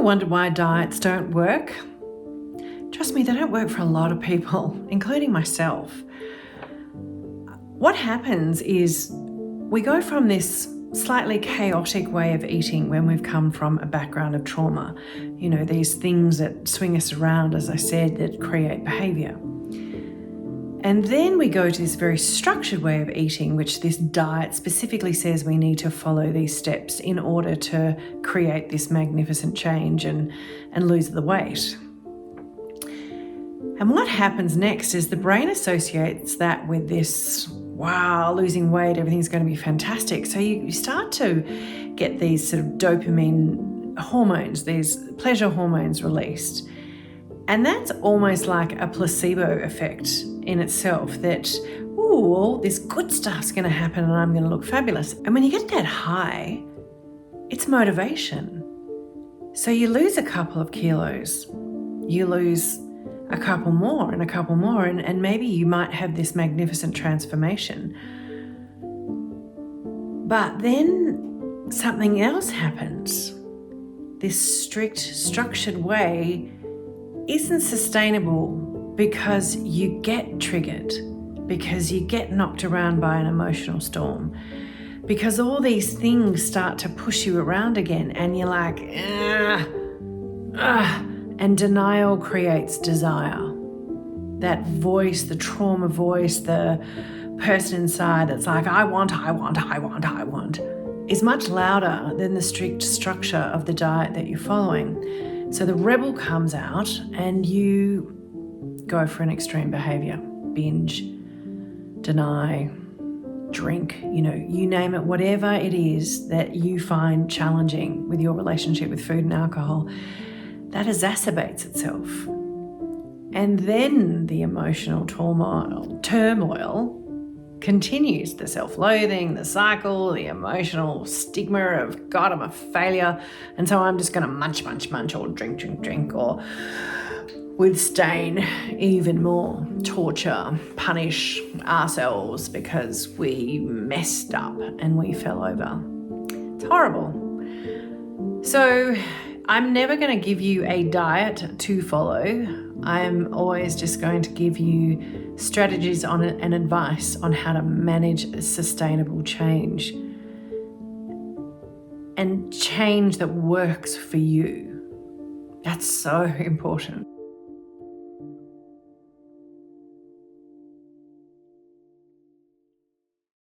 wondered why diets don't work? Trust me, they don't work for a lot of people, including myself. What happens is we go from this slightly chaotic way of eating when we've come from a background of trauma. You know, these things that swing us around, as I said, that create behaviour. And then we go to this very structured way of eating, which this diet specifically says we need to follow these steps in order to create this magnificent change and lose the weight. And what happens next is the brain associates that with this, wow, losing weight, everything's going to be fantastic. So you start to get these sort of dopamine hormones, these pleasure hormones released. And that's almost like a placebo effect in itself, that, ooh, all this good stuff's going to happen and I'm going to look fabulous. And when you get that high, it's motivation. So you lose a couple of kilos, you lose a couple more and a couple more, and maybe you might have this magnificent transformation. But then something else happens. This strict, structured way isn't sustainable because you get triggered, because you get knocked around by an emotional storm, because all these things start to push you around again and you're like, and denial creates desire. That voice, the trauma voice, the person inside that's like, I want, is much louder than the strict structure of the diet that you're following. So the rebel comes out and you go for an extreme behavior, binge, deny, drink, you name it, whatever it is that you find challenging with your relationship with food and alcohol, that exacerbates itself. And then the emotional turmoil continues, the self-loathing, the cycle, the emotional stigma of, God, I'm a failure, and so I'm just going to munch, or drink, or withstain even more, torture, punish ourselves because we messed up and we fell over. It's horrible. So I'm never going to give you a diet to follow. I'm always just going to give you strategies on it and advice on how to manage sustainable change and change that works for you. That's so important.